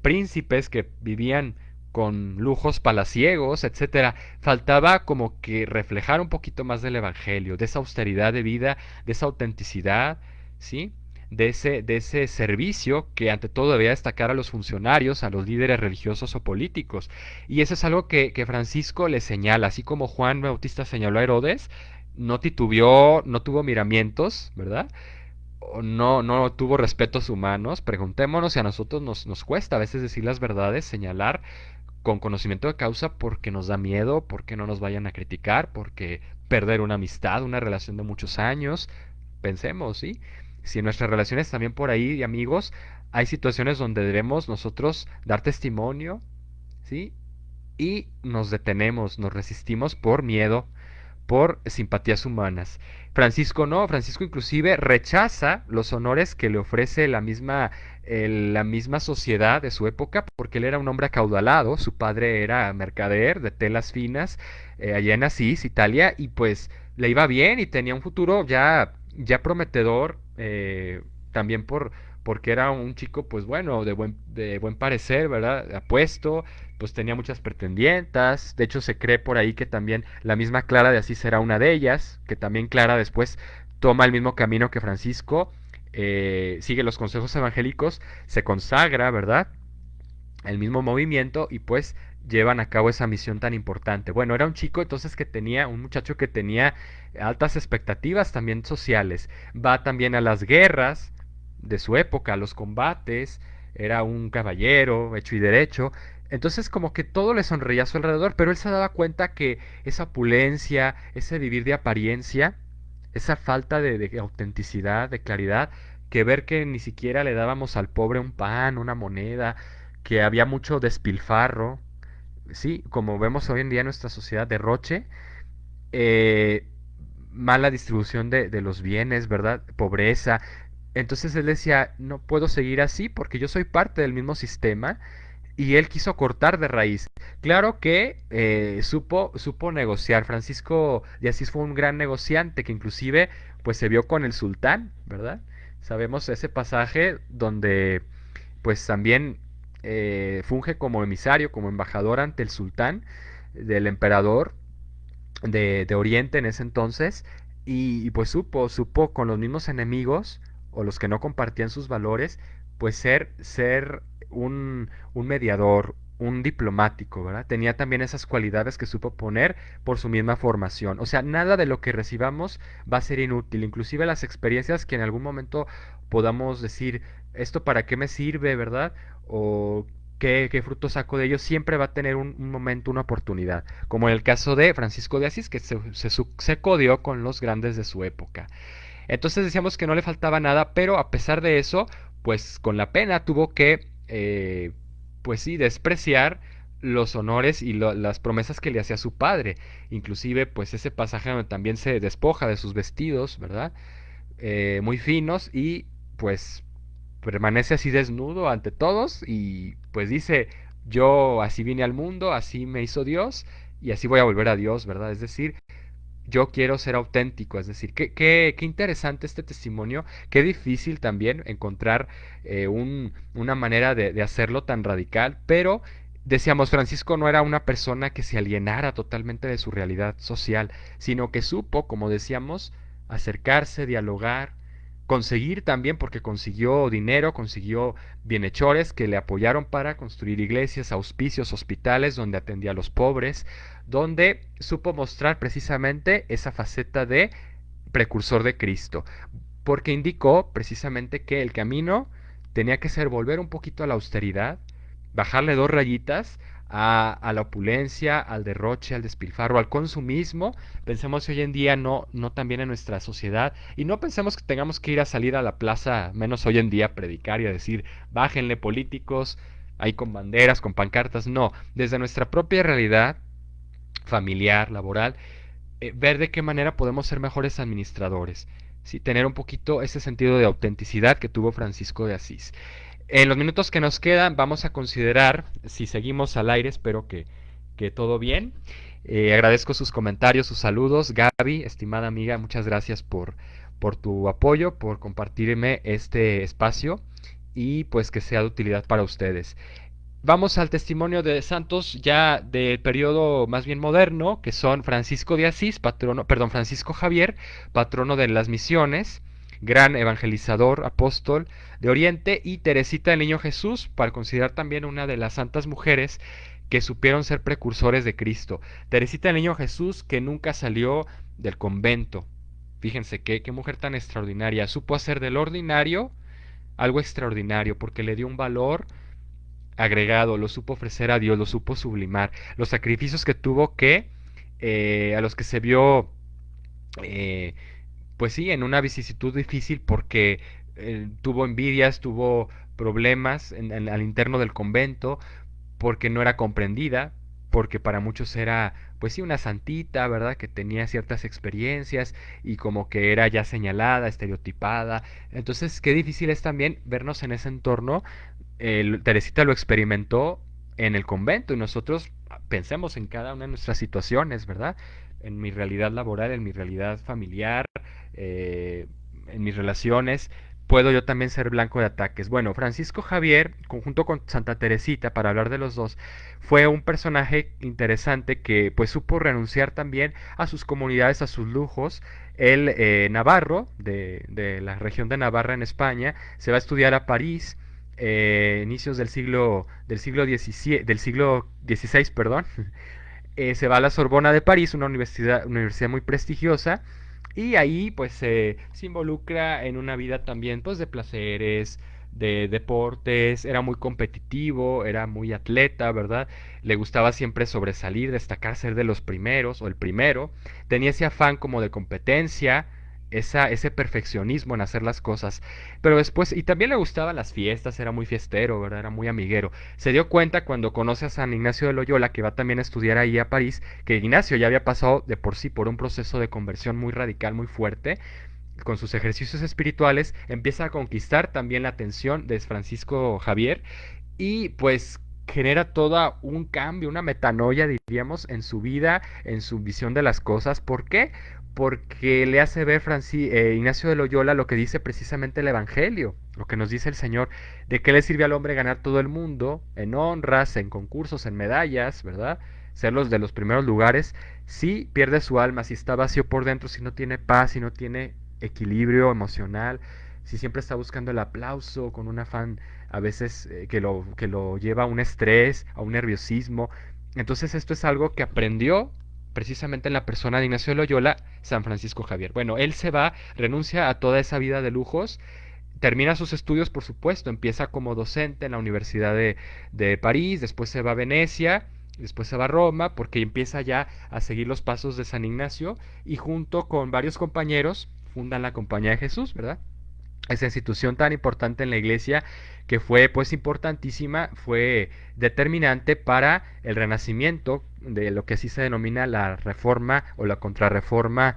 Príncipes que vivían con lujos palaciegos, etcétera. Faltaba como que reflejar un poquito más del evangelio, de esa austeridad de vida, de esa autenticidad, ¿sí? De ese servicio que ante todo debía destacar a los funcionarios, a los líderes religiosos o políticos. Y eso es algo que Francisco le señala, así como Juan Bautista señaló a Herodes, no titubeó, no tuvo miramientos, ¿verdad? o no tuvo respetos humanos, preguntémonos si a nosotros nos cuesta a veces decir las verdades, señalar con conocimiento de causa porque nos da miedo, porque no nos vayan a criticar, porque perder una amistad, una relación de muchos años. Pensemos, ¿sí? Si en nuestras relaciones también por ahí, de amigos, hay situaciones donde debemos nosotros dar testimonio, ¿sí? Y nos detenemos, nos resistimos por miedo, por simpatías humanas. Francisco no, Francisco inclusive rechaza los honores que le ofrece la misma sociedad de su época, porque él era un hombre acaudalado, su padre era mercader de telas finas, allá en Asís, Italia, y pues le iba bien y tenía un futuro ya prometedor, también porque era un chico, pues bueno, de buen parecer, ¿verdad? Apuesto, pues tenía muchas pretendientas. De hecho, se cree por ahí que también la misma Clara de Asís era una de ellas, que también Clara después toma el mismo camino que Francisco, sigue los consejos evangélicos, se consagra, ¿verdad? El mismo movimiento y pues llevan a cabo esa misión tan importante. Bueno, era un chico entonces un muchacho que tenía altas expectativas también sociales. Va también a las guerras de su época, a los combates, era un caballero hecho y derecho. Entonces como que todo le sonreía a su alrededor, pero él se daba cuenta que esa opulencia, ese vivir de apariencia, esa falta de autenticidad, de claridad, que ver que ni siquiera le dábamos al pobre un pan, una moneda, que había mucho despilfarro, sí, como vemos hoy en día en nuestra sociedad, derroche, eh, mala distribución de los bienes, ¿verdad? Pobreza. Entonces él decía, no puedo seguir así porque yo soy parte del mismo sistema y él quiso cortar de raíz. Claro que supo negociar. Francisco de Asís fue un gran negociante que inclusive pues se vio con el sultán, ¿verdad? Sabemos ese pasaje donde pues también funge como emisario, como embajador ante el sultán del emperador de Oriente en ese entonces y pues supo con los mismos enemigos o los que no compartían sus valores, pues ser un mediador, un diplomático, ¿verdad? Tenía también esas cualidades que supo poner por su misma formación. O sea, nada de lo que recibamos va a ser inútil, inclusive las experiencias que en algún momento podamos decir, ¿esto para qué me sirve, verdad? O qué fruto saco de ello, siempre va a tener un momento, una oportunidad, como en el caso de Francisco de Asís, que se codió con los grandes de su época. Entonces decíamos que no le faltaba nada, pero a pesar de eso, pues con la pena tuvo que, pues sí, despreciar los honores y las promesas que le hacía su padre. Inclusive, pues ese pasaje donde también se despoja de sus vestidos, ¿verdad? Muy finos y pues permanece así desnudo ante todos y pues dice, yo así vine al mundo, así me hizo Dios y así voy a volver a Dios, ¿verdad? Es decir, yo quiero ser auténtico, es decir, qué interesante este testimonio, qué difícil también encontrar una manera de hacerlo tan radical, pero decíamos, Francisco no era una persona que se alienara totalmente de su realidad social, sino que supo, como decíamos, acercarse, dialogar, conseguir también, porque consiguió dinero, consiguió bienhechores que le apoyaron para construir iglesias, auspicios, hospitales donde atendía a los pobres, donde supo mostrar precisamente esa faceta de precursor de Cristo, porque indicó precisamente que el camino tenía que ser volver un poquito a la austeridad, bajarle dos rayitas a la opulencia, al derroche, al despilfarro, al consumismo. Pensemos hoy en día no también en nuestra sociedad y no pensemos que tengamos que ir a salir a la plaza, menos hoy en día, a predicar y a decir, bájenle políticos, ahí con banderas, con pancartas. No, desde nuestra propia realidad familiar, laboral, ver de qué manera podemos ser mejores administradores. ¿Sí? Tener un poquito ese sentido de autenticidad que tuvo Francisco de Asís. En los minutos que nos quedan vamos a considerar, si seguimos al aire, espero que todo bien. Agradezco sus comentarios, sus saludos. Gaby, estimada amiga, muchas gracias por tu apoyo, por compartirme este espacio y pues que sea de utilidad para ustedes. Vamos al testimonio de santos ya del periodo más bien moderno, que son Francisco de Asís, Francisco Javier, patrono de las misiones, gran evangelizador, apóstol de Oriente, y Teresita del Niño Jesús, para considerar también una de las santas mujeres que supieron ser precursores de Cristo. Teresita del Niño Jesús, que nunca salió del convento, Fíjense qué mujer tan extraordinaria. Supo hacer del ordinario algo extraordinario porque le dio un valor agregado, lo supo ofrecer a Dios, lo supo sublimar. Los sacrificios que tuvo que, a los que se vio, eh, pues sí, en una vicisitud difícil porque tuvo envidias, tuvo problemas al interno del convento, porque no era comprendida, porque para muchos era, pues sí, una santita, ¿verdad? Que tenía ciertas experiencias y como que era ya señalada, estereotipada. Entonces, qué difícil es también vernos en ese entorno. Teresita lo experimentó en el convento y nosotros pensemos en cada una de nuestras situaciones, ¿verdad? En mi realidad laboral, en mi realidad familiar, eh, en mis relaciones, puedo yo también ser blanco de ataques. Bueno, Francisco Javier, conjunto con Santa Teresita, para hablar de los dos, fue un personaje interesante que pues supo renunciar también a sus comunidades, a sus lujos. Él, navarro, de la región de Navarra en España, se va a estudiar a París, inicios del siglo XVI, perdón. Se va a la Sorbona de París, una universidad muy prestigiosa, y ahí pues se involucra en una vida también pues de placeres, de deportes, era muy competitivo, era muy atleta, ¿verdad? Le gustaba siempre sobresalir, destacar, ser de los primeros o el primero, tenía ese afán como de competencia, ese perfeccionismo en hacer las cosas, pero después, y también le gustaban las fiestas, era muy fiestero, ¿verdad? Era muy amiguero. Se dio cuenta cuando conoce a San Ignacio de Loyola, que va también a estudiar ahí a París, que Ignacio ya había pasado de por sí por un proceso de conversión muy radical, muy fuerte, con sus ejercicios espirituales, empieza a conquistar también la atención de Francisco Javier y pues genera todo un cambio, una metanoia, diríamos, en su vida, en su visión de las cosas. ¿Por qué? Porque le hace ver Ignacio de Loyola lo que dice precisamente el Evangelio, lo que nos dice el Señor, de qué le sirve al hombre ganar todo el mundo, en honras, en concursos, en medallas, ¿verdad? Ser los de los primeros lugares, si pierde su alma, si está vacío por dentro, si no tiene paz, si no tiene equilibrio emocional, si siempre está buscando el aplauso con un afán a veces que lo lleva a un estrés, a un nerviosismo. Entonces esto es algo que aprendió precisamente en la persona de Ignacio de Loyola, San Francisco Javier. Bueno, él se va, renuncia a toda esa vida de lujos, termina sus estudios, por supuesto, empieza como docente en la Universidad de París, después se va a Venecia, después se va a Roma, porque empieza ya a seguir los pasos de San Ignacio y junto con varios compañeros fundan la Compañía de Jesús, ¿verdad? Esa institución tan importante en la iglesia que fue pues importantísima, fue determinante para el renacimiento de lo que así se denomina la reforma o la contrarreforma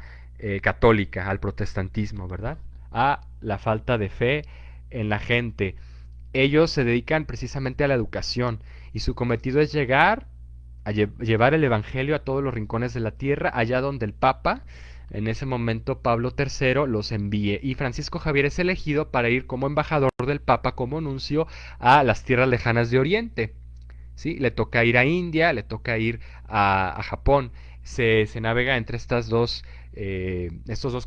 católica al protestantismo, ¿verdad? A la falta de fe en la gente. Ellos se dedican precisamente a la educación y su cometido es llegar a llevar el Evangelio a todos los rincones de la tierra, allá donde el Papa, en ese momento Pablo III, los envíe. Y Francisco Javier es elegido para ir como embajador del Papa, como nuncio, a las tierras lejanas de Oriente. ¿Sí? Le toca ir a India, le toca ir a Japón. Se navega entre estos dos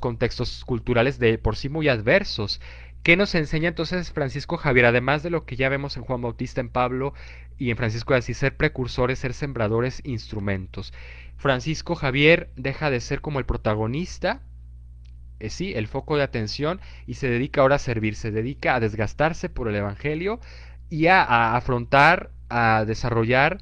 contextos culturales de por sí muy adversos. ¿Qué nos enseña entonces Francisco Javier? Además de lo que ya vemos en Juan Bautista, en Pablo y en Francisco de Asís, ser precursores, ser sembradores, instrumentos. Francisco Javier deja de ser como el protagonista, sí, el foco de atención, y se dedica ahora a servir, se dedica a desgastarse por el Evangelio y a afrontar, a desarrollar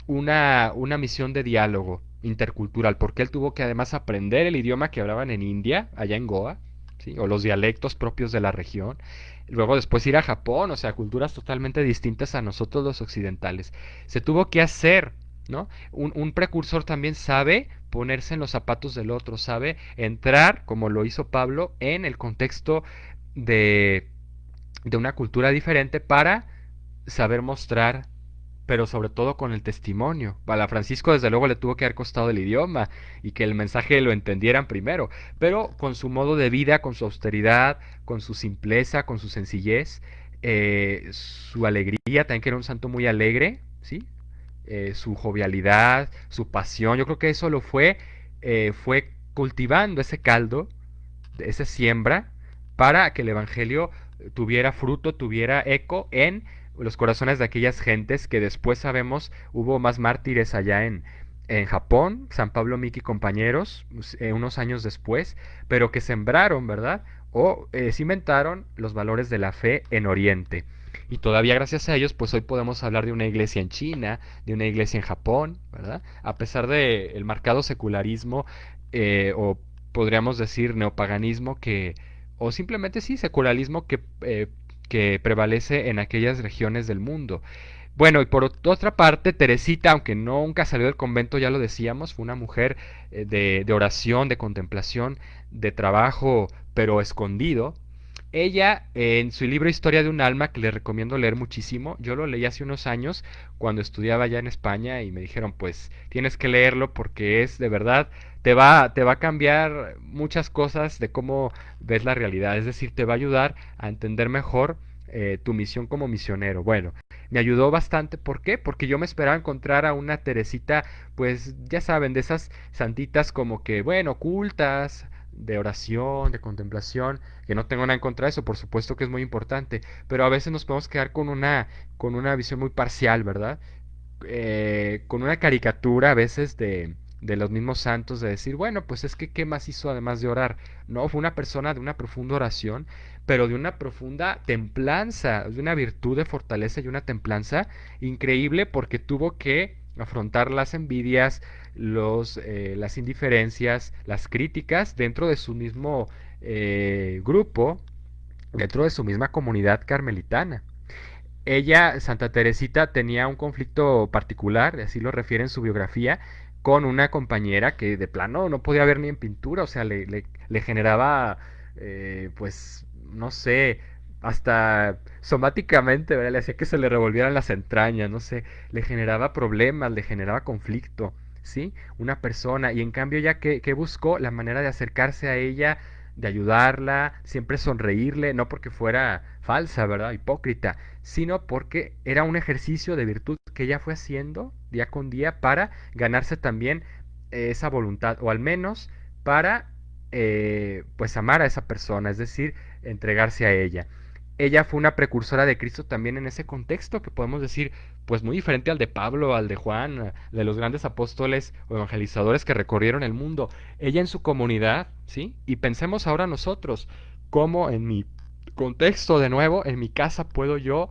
una misión de diálogo intercultural, porque él tuvo que además aprender el idioma que hablaban en India, allá en Goa, ¿sí? O los dialectos propios de la región. Luego después ir a Japón, o sea, culturas totalmente distintas a nosotros los occidentales. Se tuvo que hacer, ¿no? Un precursor también sabe ponerse en los zapatos del otro, sabe entrar, como lo hizo Pablo, en el contexto de, de una cultura diferente para saber mostrar, pero sobre todo con el testimonio. Para Francisco desde luego le tuvo que haber costado el idioma y que el mensaje lo entendieran primero, pero con su modo de vida, con su austeridad, con su simpleza, con su sencillez, su alegría, también que era un santo muy alegre, ¿sí? Su jovialidad, su pasión, yo creo que eso fue cultivando ese caldo, esa siembra, para que el Evangelio tuviera fruto, tuviera eco en los corazones de aquellas gentes que después sabemos hubo más mártires allá en Japón, San Pablo Miki y compañeros, unos años después, pero que sembraron, ¿verdad? O cimentaron los valores de la fe en Oriente. Y todavía gracias a ellos, pues hoy podemos hablar de una iglesia en China, de una iglesia en Japón, ¿verdad? A pesar del marcado secularismo, o podríamos decir neopaganismo o simplemente sí, secularismo que prevalece en aquellas regiones del mundo. Bueno, y por otra parte, Teresita, aunque nunca salió del convento, ya lo decíamos, fue una mujer de oración, de contemplación, de trabajo, pero escondido. Ella, en su libro Historia de un alma, que le recomiendo leer muchísimo, yo lo leí hace unos años cuando estudiaba allá en España y me dijeron, pues tienes que leerlo porque es de verdad, te va a cambiar muchas cosas de cómo ves la realidad, es decir, te va a ayudar a entender mejor tu misión como misionero. Bueno, me ayudó bastante. ¿Por qué? Porque yo me esperaba encontrar a una Teresita, pues ya saben, de esas santitas como que, bueno, ocultas, de oración, de contemplación, que no tengo nada en contra de eso, por supuesto que es muy importante, pero a veces nos podemos quedar con una visión muy parcial, ¿verdad? Con una caricatura a veces de los mismos santos, de decir, bueno, pues es que ¿qué más hizo además de orar? No, fue una persona de una profunda oración, pero de una profunda templanza, de una virtud de fortaleza y una templanza increíble porque tuvo que afrontar las envidias, las indiferencias, las críticas dentro de su mismo grupo, dentro de su misma comunidad carmelitana. Ella, Santa Teresita, tenía un conflicto particular, así lo refiere en su biografía, con una compañera que de plano no podía ver ni en pintura, o sea, le generaba, pues, no sé, hasta somáticamente, ¿verdad? Le hacía que se le revolvieran las entrañas, no sé, le generaba problemas, le generaba conflicto, ¿sí? Una persona, y en cambio ya que buscó la manera de acercarse a ella, de ayudarla, siempre sonreírle, no porque fuera falsa, ¿verdad? Hipócrita, sino porque era un ejercicio de virtud que ella fue haciendo día con día para ganarse también esa voluntad, o al menos para pues amar a esa persona, es decir, entregarse a ella. Ella fue una precursora de Cristo también en ese contexto que podemos decir, pues muy diferente al de Pablo, al de Juan, de los grandes apóstoles o evangelizadores que recorrieron el mundo. Ella en su comunidad, ¿sí? Y pensemos ahora nosotros, cómo en mi contexto, de nuevo, en mi casa puedo yo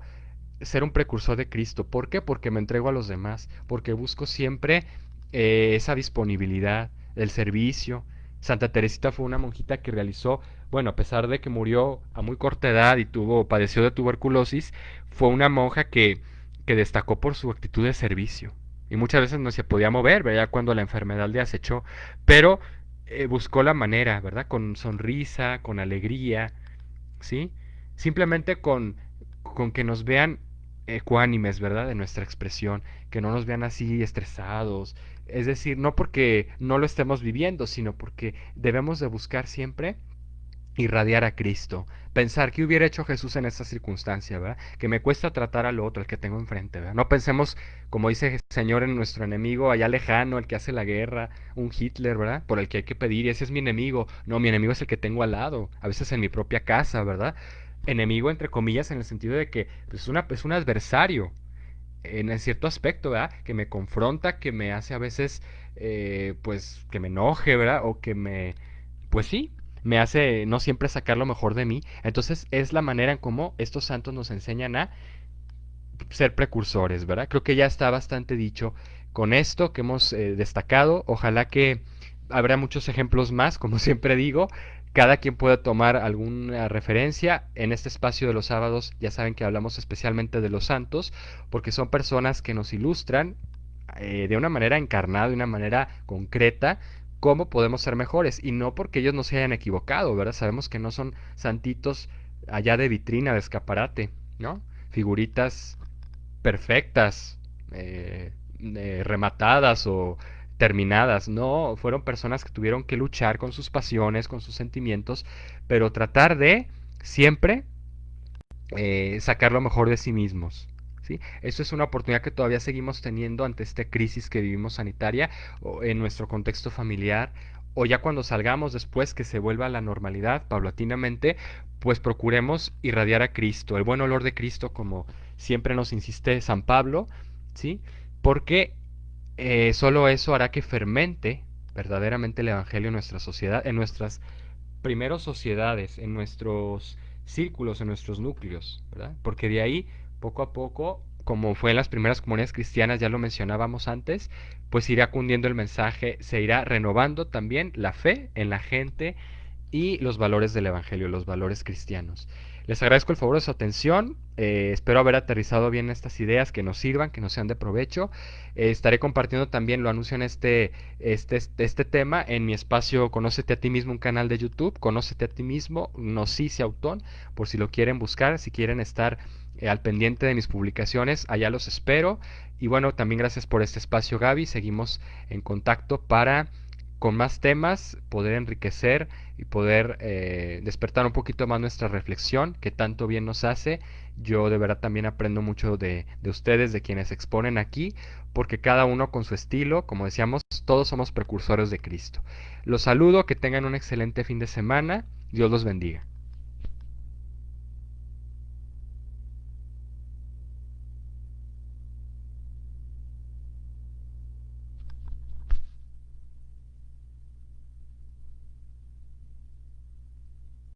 ser un precursor de Cristo. ¿Por qué? Porque me entrego a los demás, porque busco siempre esa disponibilidad, el servicio. Santa Teresita fue una monjita que realizó, bueno, a pesar de que murió a muy corta edad y padeció de tuberculosis, fue una monja que destacó por su actitud de servicio. Y muchas veces no se podía mover, ¿verdad? Cuando la enfermedad le acechó, pero buscó la manera, ¿verdad? Con sonrisa, con alegría, ¿sí? Simplemente con que nos vean ecuánimes, ¿verdad? De nuestra expresión, que no nos vean así estresados. Es decir, no porque no lo estemos viviendo, sino porque debemos de buscar siempre irradiar a Cristo. Pensar qué hubiera hecho Jesús en esta circunstancia, ¿verdad? Que me cuesta tratar al otro, el que tengo enfrente, ¿verdad? No pensemos, como dice el Señor, en nuestro enemigo allá lejano, el que hace la guerra, un Hitler, ¿verdad? Por el que hay que pedir, y ese es mi enemigo. No, mi enemigo es el que tengo al lado, a veces en mi propia casa, ¿verdad? Enemigo entre comillas en el sentido de que pues, es un adversario en cierto aspecto, ¿verdad? Que me confronta, que me hace a veces, pues, que me enoje, ¿verdad? O que pues sí, me hace no siempre sacar lo mejor de mí. Entonces es la manera en cómo estos santos nos enseñan a ser precursores, ¿verdad? Creo que ya está bastante dicho con esto que hemos destacado. Ojalá que habrá muchos ejemplos más, como siempre digo. Cada quien pueda tomar alguna referencia. En este espacio de los sábados ya saben que hablamos especialmente de los santos, porque son personas que nos ilustran de una manera encarnada, de una manera concreta, cómo podemos ser mejores. Y no porque ellos no se hayan equivocado, ¿verdad? Sabemos que no son santitos allá de vitrina, de escaparate, ¿no? Figuritas perfectas, rematadas o terminadas. No, fueron personas que tuvieron que luchar con sus pasiones, con sus sentimientos, pero tratar de siempre sacar lo mejor de sí mismos. ¿Sí? Eso es una oportunidad que todavía seguimos teniendo ante esta crisis que vivimos sanitaria o en nuestro contexto familiar o ya cuando salgamos después que se vuelva a la normalidad paulatinamente, pues procuremos irradiar a Cristo, el buen olor de Cristo como siempre nos insiste San Pablo, ¿sí? Porque solo eso hará que fermente verdaderamente el Evangelio en nuestra sociedad, en nuestras primeros sociedades, en nuestros círculos, en nuestros núcleos, ¿verdad? Porque de ahí, poco a poco, como fue en las primeras comunidades cristianas, ya lo mencionábamos antes, pues irá cundiendo el mensaje, se irá renovando también la fe en la gente y los valores del Evangelio, los valores cristianos. Les agradezco el favor de su atención, espero haber aterrizado bien estas ideas, que nos sirvan, que nos sean de provecho. Estaré compartiendo también, lo anuncio en este tema, en mi espacio Conócete a ti mismo, un canal de YouTube, Conócete a ti mismo, Gnosis Autón, por si lo quieren buscar, si quieren estar al pendiente de mis publicaciones, allá los espero. Y bueno, también gracias por este espacio, Gaby, seguimos en contacto para con más temas poder enriquecer y poder despertar un poquito más nuestra reflexión, que tanto bien nos hace. Yo de verdad también aprendo mucho de ustedes, de quienes exponen aquí, porque cada uno con su estilo, como decíamos, todos somos precursores de Cristo. Los saludo, que tengan un excelente fin de semana. Dios los bendiga.